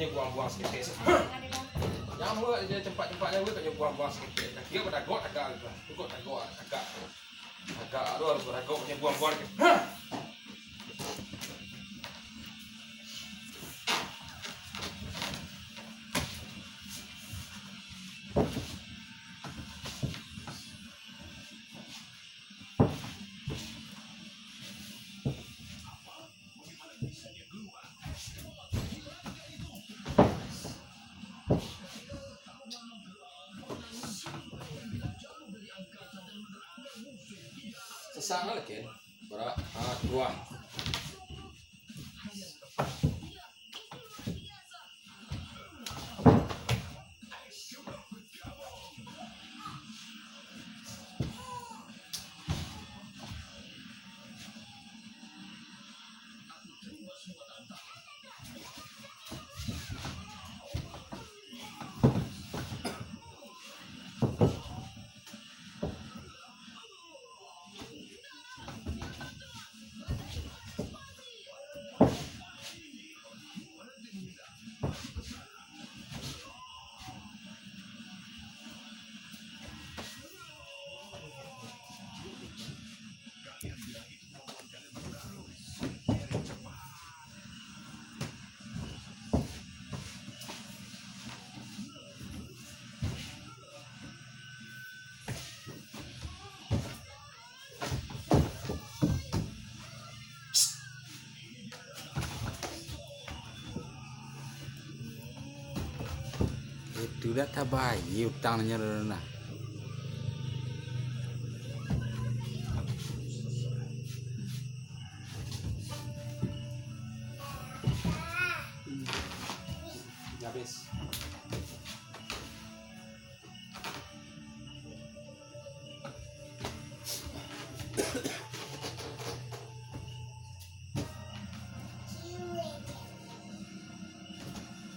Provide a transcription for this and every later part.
Dia buang-buang sikit. Yang muat dia tempat-tempatnya dia buang-buang sikit. Dia berdagot agak gitu. Tukut dagot agak. Agak harus berdagot punya buang-buang sikit. Sesama lagi, berat, dua. Itu dah tak bayi utangnya dah. Habis.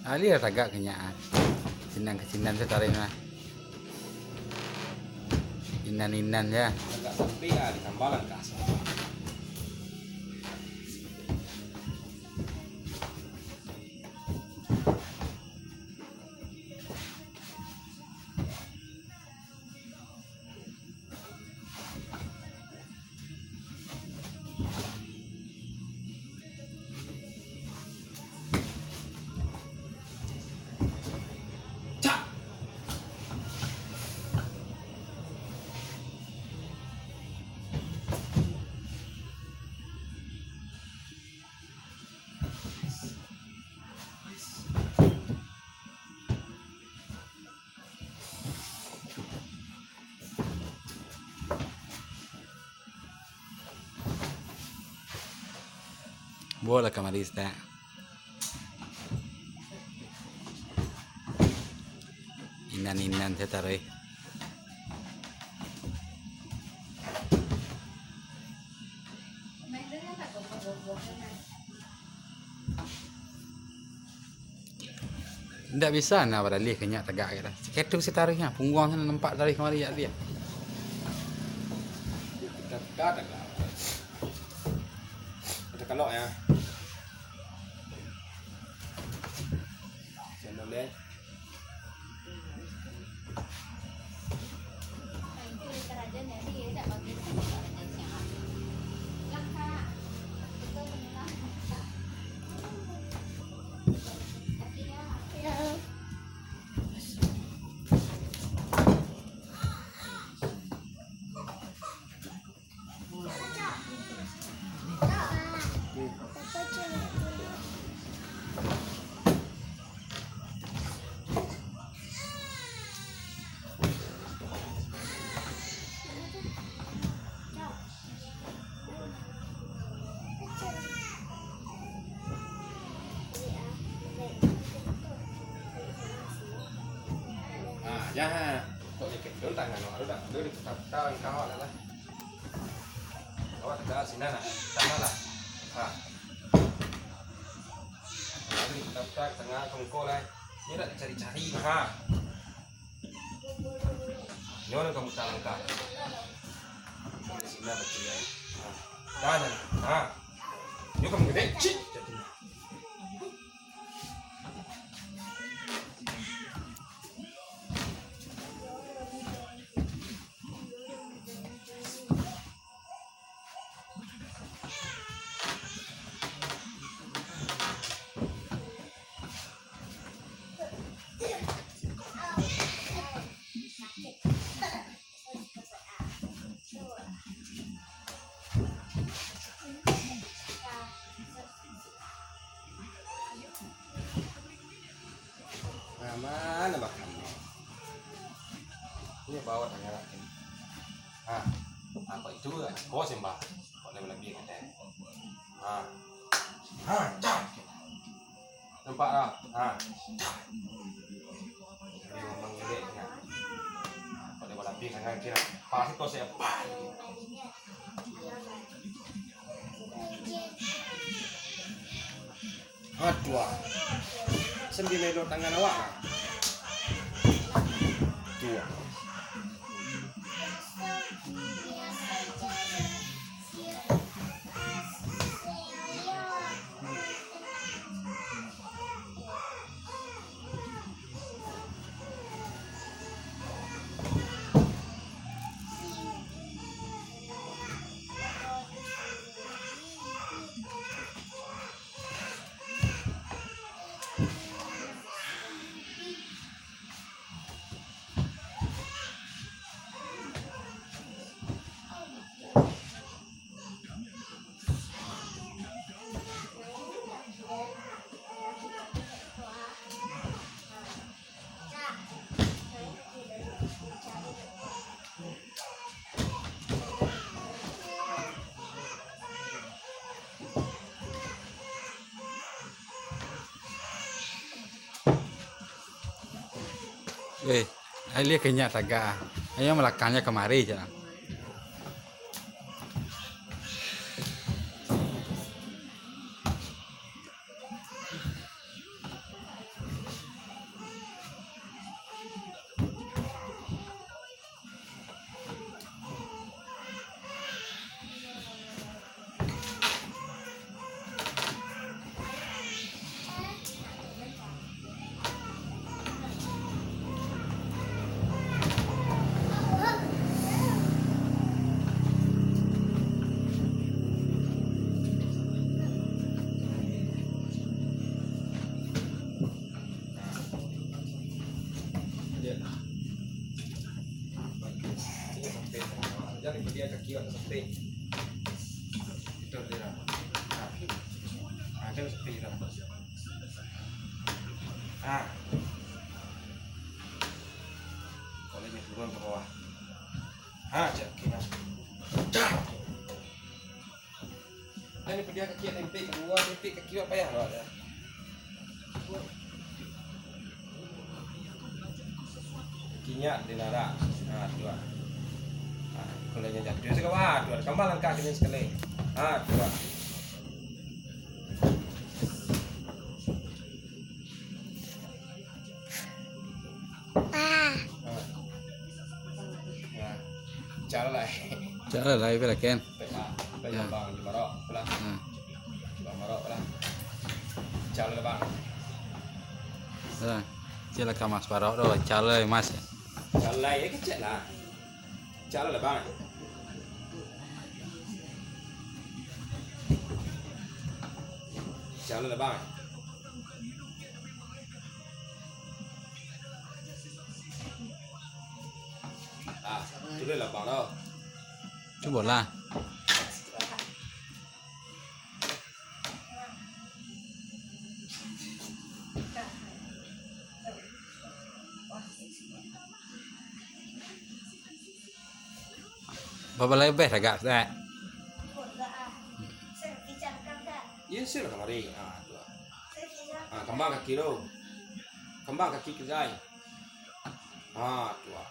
Ali dah tagak kenyaan. Sinan ke sinan saya tarik mah. Inan ya. Agak sampai ya ditambalan kasar. Bola camarista. Inan saya tarik. Tidak bisa nak beralih kenyak tegak kita. Seketu si tariknya, pungguang sana nampak tarik kemari ya dia. Kita tegak. Kita kelok ya. Channel lên. Jangan. Kok dikendul tangan lo dah. Dulu tahu kau lah. Kau tegak sini nak. Sana lah. Ha. Lalu kita tengah kongko lah. Ni nak cari-cari ha. Ni orang kamu tak langkah. Sini baca ya. Ha. Dah. Ha. Ni kamu gede. Cik. mana makannya? Ini bawa tangan lagi. Apa itu? Kau sembah. Kau lebih kan? Cak. Nampak tak? Dia memang jeleknya. Kau lebih kan kira. Pasti kau siapa? Aduh. Sembilan dua tangan awak. Dua. Lihat kenyat tagak. Ayo melakannya kemari je. Jangan dia kaki atau sampai itu dia. Ada seperti itu. Kalau dia turun ke bawah. Cak kena. Ini dia kaki tempe keluar tempe kaki apa ya ada. Kakinya dinara. Dua. Kalau yang jatuh saya kawat, dua kembal langkah dengan sekali. Dua. Cara lah, ibu lakukan. Bang, marok, pelan. Bang marok, pelan. Cara bang. Cara kamas marok, doh. Cara mas. Cara ya kecil lah. Cara lah bang. Cara lah bang. Itu lah bang đâu. Coba lah. Berapa lebih agak tak? Iya sih lah kemarin. Kembang kaki lo. Kembang kaki kedai. Tua.